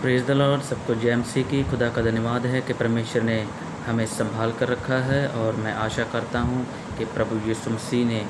Praise the Lord. सबको जय मसीह की। खुदा का धन्यवाद है कि परमेश्वर ने हमें संभाल कर रखा है, और मैं आशा करता हूँ कि प्रभु यीशु मसीह ने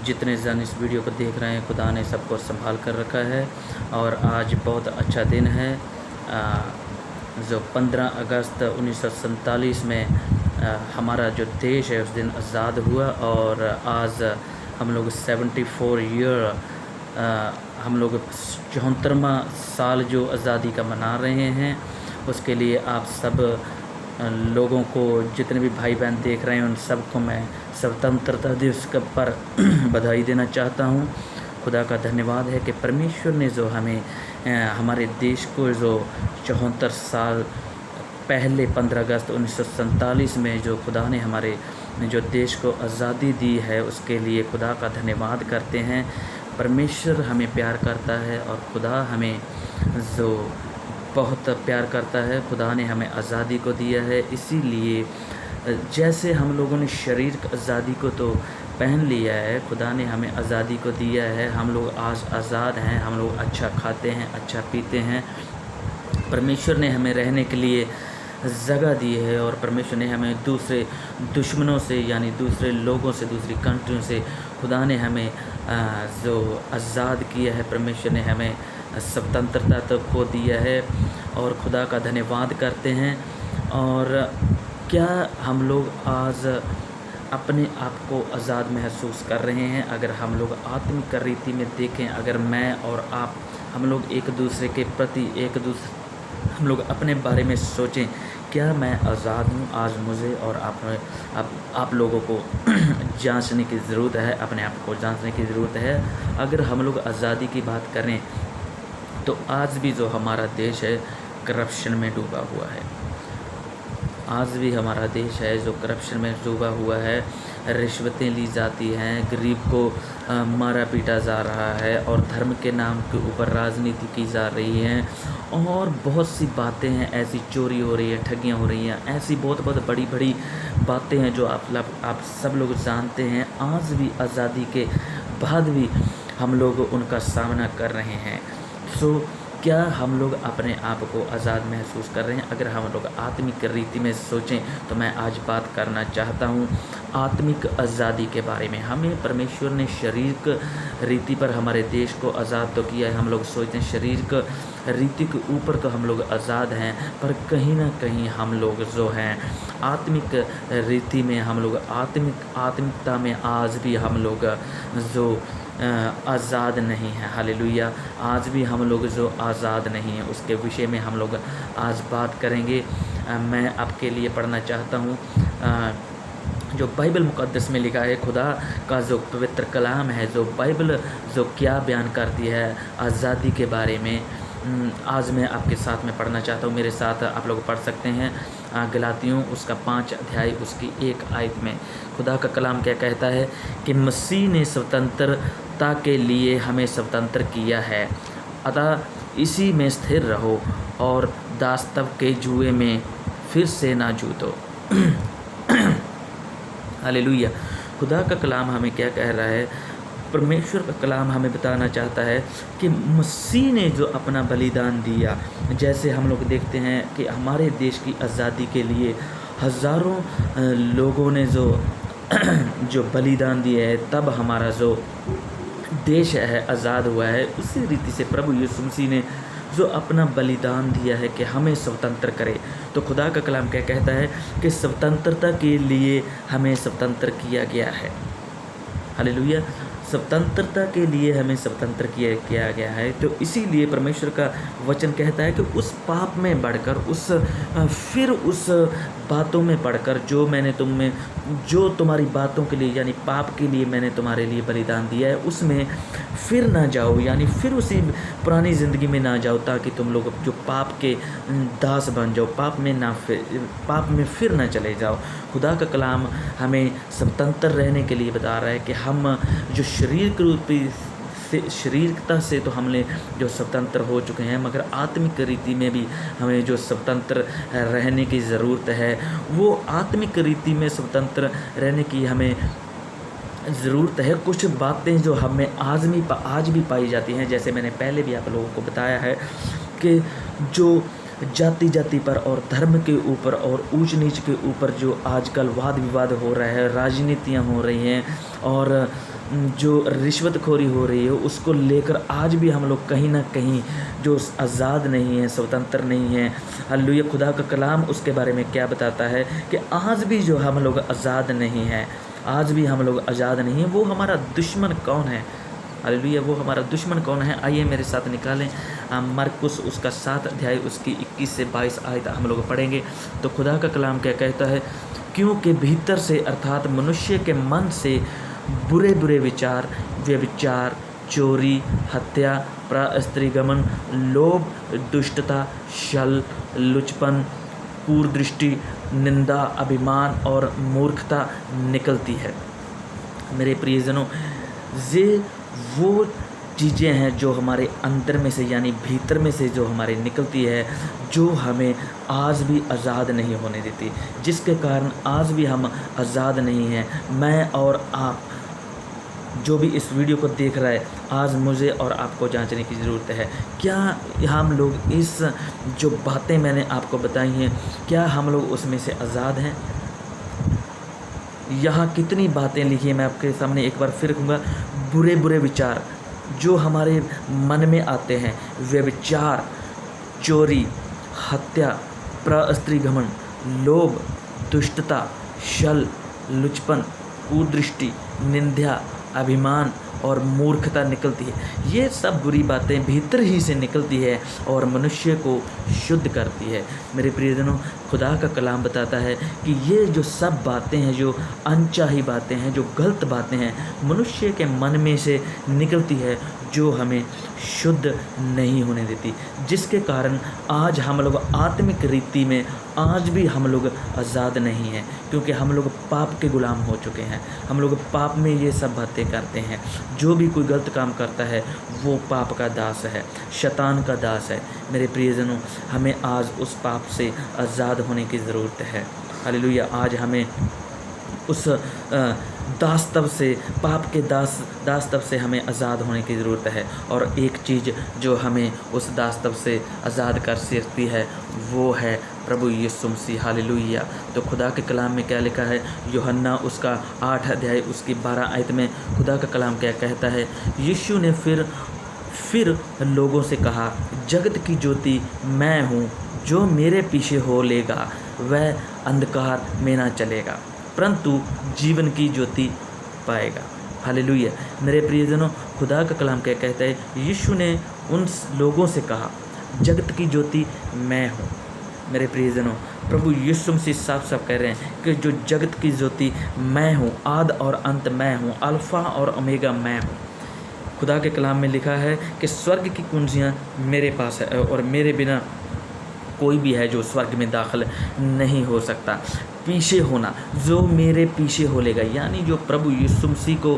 जितने जन इस वीडियो को देख रहे हैं, खुदा ने सबको संभाल कर रखा है। और आज बहुत अच्छा दिन है, जो 15 अगस्त 1947 में हमारा जो देश है उस दिन आज़ाद हुआ। और आज हम लोग 74 ईयर हम लोग 74वां साल जो आज़ादी का मना रहे हैं। उसके लिए आप सब लोगों को, जितने भी भाई बहन देख रहे हैं, उन सबको मैं स्वतंत्रता दिवस पर बधाई देना चाहता हूं। खुदा का धन्यवाद है कि परमेश्वर ने जो हमें हमारे देश को जो 74 साल पहले 15 अगस्त 1947 में जो खुदा ने हमारे जो देश को आज़ादी दी है, उसके लिए खुदा का धन्यवाद करते हैं। परमेश्वर हमें प्यार करता है और खुदा हमें जो बहुत प्यार करता है। खुदा ने हमें आज़ादी को दिया है, इसीलिए जैसे हम लोगों ने शरीर की आज़ादी को तो पहन लिया है, खुदा ने हमें आज़ादी को दिया है। हम लोग आज आज़ाद हैं, हम लोग अच्छा खाते हैं, अच्छा पीते हैं। परमेश्वर ने हमें रहने के लिए जगह दी है, और परमेश्वर ने हमें दूसरे दुश्मनों से, यानी दूसरे लोगों से, दूसरी कंट्रियों से खुदा ने हमें जो आज़ाद किया है। परमेश्वर ने हमें स्वतंत्रता तो को दिया है, और खुदा का धन्यवाद करते हैं। और क्या हम लोग आज अपने आप को आज़ाद महसूस कर रहे हैं? अगर हम लोग आत्मिक रीति में देखें, अगर मैं और आप, हम लोग एक दूसरे के प्रति हम लोग अपने बारे में सोचें, क्या मैं आज़ाद हूँ? आज मुझे और आप लोगों को जांचने की ज़रूरत है, अपने आप को जांचने की ज़रूरत है। अगर हम लोग आज़ादी की बात करें तो आज भी जो हमारा देश है करप्शन में डूबा हुआ है। आज भी हमारा देश है जो करप्शन में डूबा हुआ है। रिश्वतें ली जाती हैं, गरीब को मारा पीटा जा रहा है, और धर्म के नाम के ऊपर राजनीति की जा रही है, और बहुत सी बातें हैं ऐसी, चोरी हो रही है, ठगियाँ हो रही हैं, ऐसी बहुत बहुत बड़ी बड़ी बातें हैं जो आप सब लोग जानते हैं। आज भी आज़ादी के बाद भी हम लोग उनका सामना कर रहे हैं। सो क्या हम लोग अपने आप को आज़ाद महसूस कर रहे हैं? अगर हम लोग आत्मिक रीति में सोचें तो मैं आज बात करना चाहता हूँ आत्मिक आज़ादी के बारे में। हमें परमेश्वर ने शारीरिक रीति पर हमारे देश को आज़ाद तो किया है। हम लोग सोचते हैं शारीरिक रीति के ऊपर तो हम लोग आज़ाद हैं, पर कहीं ना कहीं हम लोग जो हैं आत्मिक रीति में, हम लोग आत्मिकता में आज भी हम लोग जो आज़ाद नहीं है। हालेलुया। आज भी हम लोग जो आज़ाद नहीं है, उसके विषय में हम लोग आज बात करेंगे। मैं आपके लिए पढ़ना चाहता हूँ जो बाइबल मुक़द्दस में लिखा है, खुदा का जो पवित्र कलाम है, जो बाइबल जो क्या बयान करती है आज़ादी के बारे में। आज मैं आपके साथ में पढ़ना चाहता हूँ। मेरे साथ आप लोग पढ़ सकते हैं गलातियों उसका 5 अध्याय उसकी 1 आयत में खुदा का कलाम क्या कहता है कि मसीह ने स्वतंत्रता के लिए हमें स्वतंत्र किया है, अतः इसी में स्थिर रहो और दास्तव के जुए में फिर से ना जूतो। हालेलुया। खुदा का कलाम हमें क्या कह रहा है? परमेश्वर का कलाम हमें बताना चाहता है कि मसीह ने जो अपना बलिदान दिया, जैसे हम लोग देखते हैं कि हमारे देश की आज़ादी के लिए हज़ारों लोगों ने जो बलिदान दिया है, तब हमारा जो देश है आज़ाद हुआ है। उसी रीति से प्रभु यीशु मसीह ने जो अपना बलिदान दिया है कि हमें स्वतंत्र करे। तो खुदा का कलाम क्या कहता है कि स्वतंत्रता के लिए हमें स्वतंत्र किया गया है। हालेलुया। स्वतंत्रता के लिए हमें स्वतंत्र किया गया है। तो इसीलिए परमेश्वर का वचन कहता है कि उस पाप में बढ़कर, उस बातों में पढ़कर जो तुम्हारी बातों के लिए, यानी पाप के लिए मैंने तुम्हारे लिए बलिदान दिया है, उसमें फिर ना जाओ, यानी फिर उसी पुरानी ज़िंदगी में ना जाओ, ताकि तुम लोग जो पाप के दास बन जाओ, पाप में फिर ना चले जाओ। खुदा का कलाम हमें स्वतंत्र रहने के लिए बता रहा है कि हम जो शारीरिकता से तो हमने जो स्वतंत्र हो चुके हैं, मगर आत्मिक रीति में भी हमें जो स्वतंत्र रहने की ज़रूरत है, वो आत्मिक रीति में स्वतंत्र रहने की हमें ज़रूरत है। कुछ बातें जो हमें आज भी पाई जाती हैं, जैसे मैंने पहले भी आप लोगों को बताया है कि जो जाति जाति पर और धर्म के ऊपर और ऊंच नीच के ऊपर जो आजकल वाद विवाद हो रहा है, राजनीतियाँ हो रही हैं और जो रिश्वतखोरी हो रही है, उसको लेकर आज भी हम लोग कहीं ना कहीं जो आज़ाद नहीं है, स्वतंत्र नहीं है। हालेलुया। खुदा का कलाम उसके बारे में क्या बताता है कि आज भी जो हम लोग आज़ाद नहीं हैं, आज भी हम लोग आज़ाद नहीं हैं। वो हमारा दुश्मन कौन है? हालेलुया। वो हमारा दुश्मन कौन है? आइए मेरे साथ निकालें मरकुस उसका 7 अध्याय उसकी 21 से 22 आयत हम लोग पढ़ेंगे। तो खुदा का कलाम क्या कहता है? क्योंकि भीतर से अर्थात मनुष्य के मन से बुरे बुरे विचार, व्यभिचार, चोरी, हत्या, परस्त्रीगमन, लोभ, दुष्टता, छल, लुचपन, कुदृष्टि, निंदा, अभिमान और मूर्खता निकलती है। मेरे प्रियजनों, ये वो चीज़ें हैं जो हमारे अंदर में से यानी भीतर में से जो हमारे निकलती है, जो हमें आज भी आज़ाद नहीं होने देती, जिसके कारण आज भी हम आज़ाद नहीं हैं। मैं और आप जो भी इस वीडियो को देख रहा है, आज मुझे और आपको जांचने की ज़रूरत है। क्या हम लोग इस जो बातें मैंने आपको बताई हैं, क्या हम लोग उसमें से आज़ाद हैं? यहाँ कितनी बातें लिखी हैं, मैं आपके सामने एक बार फिर कहूँगा। बुरे बुरे विचार जो हमारे मन में आते हैं, व्यभिचार, चोरी, हत्या, परस्त्रीगमन, लोभ, दुष्टता, छल, लुचपन, कुदृष्टि, निंदा, अभिमान और मूर्खता निकलती है। ये सब बुरी बातें भीतर ही से निकलती है और मनुष्य को शुद्ध करती है। मेरे प्रियजनों, खुदा का कलाम बताता है कि ये जो सब बातें हैं, जो अनचाही बातें हैं, जो गलत बातें हैं, मनुष्य के मन में से निकलती है, जो हमें शुद्ध नहीं होने देती, जिसके कारण आज हम लोग आत्मिक रीति में आज भी हम लोग आज़ाद नहीं हैं, क्योंकि हम लोग पाप के गुलाम हो चुके हैं। हम लोग पाप में ये सब बातें करते हैं। जो भी कोई गलत काम करता है वो पाप का दास है, शैतान का दास है। मेरे प्रियजनों, हमें आज उस पाप से आज़ाद होने की ज़रूरत है। हालेलुया। आज हमें उस दास्तव से, पाप के दास्तव से हमें आज़ाद होने की ज़रूरत है। और एक चीज़ जो हमें उस दास्तव से आज़ाद कर सकती है, वो है प्रभु यीशु मसीह। हालेलुया। तो खुदा के कलाम में क्या लिखा है? यूहन्ना उसका 8 अध्याय उसकी 12 आयत में खुदा का कलाम क्या कहता है? यीशु ने फिर लोगों से कहा, जगत की ज्योति मैं हूँ, जो मेरे पीछे हो लेगा वह अंधकार में ना चलेगा, परंतु जीवन की ज्योति पाएगा। हालेलुया। मेरे प्रियजनों, खुदा का कलाम क्या कहता है? यीशु ने उन लोगों से कहा, जगत की ज्योति मैं हूँ। मेरे प्रियजनों, प्रभु यीशु मसीह साफ साफ कह रहे हैं कि जो जगत की ज्योति मैं हूँ, आद और अंत मैं हूँ, अल्फ़ा और ओमेगा मैं हूँ। खुदा के कलाम में लिखा है कि स्वर्ग की कुंजियाँ मेरे पास है और मेरे बिना कोई भी है जो स्वर्ग में दाखिल नहीं हो सकता। पीछे होना, जो मेरे पीछे हो लेगा, यानी जो प्रभु यीशु मसीह को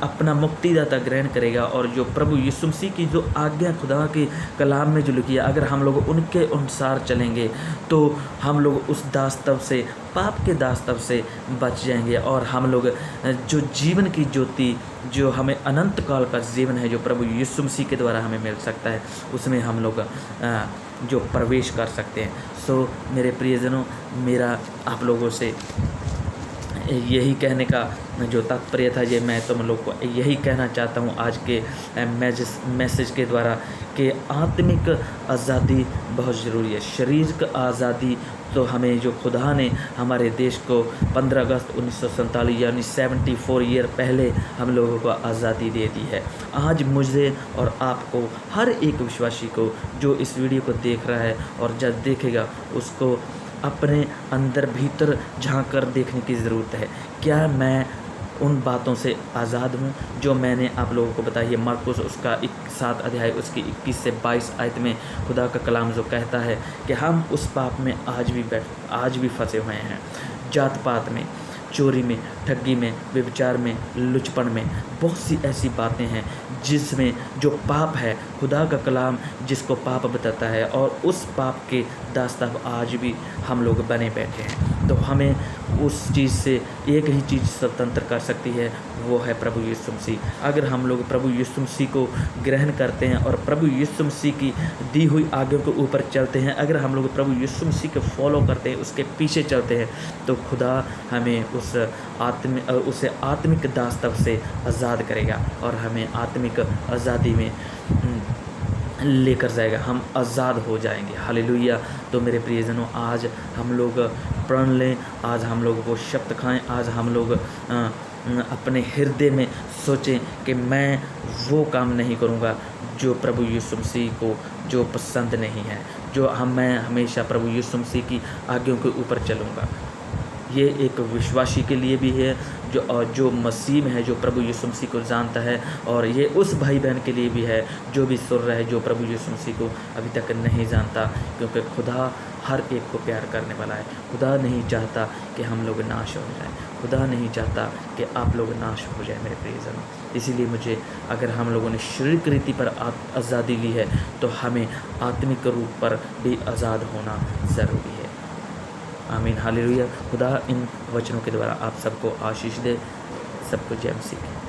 अपना मुक्तिदाता ग्रहण करेगा और जो प्रभु यीशु मसीह की जो आज्ञा खुदा के कलाम में जो लिखी है, अगर हम लोग उनके अनुसार चलेंगे तो हम लोग उस दास्तव से, पाप के दास्तव से बच जाएंगे और हम लोग जो जीवन की ज्योति, जो हमें अनंत काल का जीवन है, जो प्रभु यीशु मसीह के द्वारा हमें मिल सकता है, उसमें हम लोग जो प्रवेश कर सकते हैं। सो मेरे प्रियजनों, मेरा आप लोगों से यही कहने का जो तात्पर्य था, ये मैं तुम लोग को यही कहना चाहता हूँ आज के मैसेज के द्वारा कि आत्मिक आज़ादी बहुत ज़रूरी है। शरीर की आज़ादी तो हमें जो खुदा ने हमारे देश को 15 अगस्त 1947 यानी 74 ईयर पहले हम लोगों को आज़ादी दे दी है। आज मुझे और आपको, हर एक विश्वासी को जो इस वीडियो को देख रहा है और जब देखेगा, उसको अपने अंदर भीतर झांक कर देखने की ज़रूरत है। क्या मैं उन बातों से आज़ाद हूँ जो मैंने आप लोगों को बताई है? मरकुस उसका 7 अध्याय उसकी 21 से 22 आयत में खुदा का कलाम जो कहता है कि हम उस पाप में आज भी फंसे हुए हैं। जात पात में, चोरी में, ठगी में, व्यभिचार में, लुचपन में, बहुत सी ऐसी बातें हैं जिसमें जो पाप है, खुदा का कलाम जिसको पाप बताता है, और उस पाप के दास्ताव आज भी हम लोग बने बैठे हैं। तो हमें उस चीज़ से एक ही चीज़ स्वतंत्र कर सकती है, वो है प्रभु यीशु मसीह। अगर हम लोग प्रभु यीशु मसीह को ग्रहण करते हैं और प्रभु यीशु मसीह की दी हुई आज्ञा के ऊपर चलते हैं, अगर हम लोग प्रभु यीशु मसीह को फॉलो करते हैं, उसके पीछे चलते हैं, तो खुदा हमें उसे आत्मिक दास्तव से आज़ाद करेगा और हमें आत्मिक आज़ादी में लेकर जाएगा। हम आज़ाद हो जाएंगे। हालेलुया। तो मेरे प्रियजनों, आज हम लोग प्रण लें, आज हम लोग वो शब्द खाएं, आज हम लोग अपने हृदय में सोचें कि मैं वो काम नहीं करूँगा जो प्रभु यीशु मसीह को जो पसंद नहीं है, मैं हमेशा प्रभु यीशु मसीह की आज्ञाओं के ऊपर चलूँगा। ये एक विश्वासी के लिए भी है जो मसीह में है, जो प्रभु यीशु मसीह को जानता है, और ये उस भाई बहन के लिए भी है जो भी सुन रहा है, जो प्रभु यीशु मसीह को अभी तक नहीं जानता, क्योंकि खुदा हर एक को प्यार करने वाला है। खुदा नहीं चाहता कि हम लोग नाश हो जाएं, खुदा नहीं चाहता कि आप लोग नाश हो जाए मेरे प्रियजनों। इसीलिए अगर हम लोगों ने शारीरिक रीति पर आज़ादी ली है, तो हमें आत्मिक रूप पर भी आज़ाद होना ज़रूरी है। आमीन। हालेलुया। खुदा इन वचनों के द्वारा आप सबको आशीष दे। सबको जय मसीह।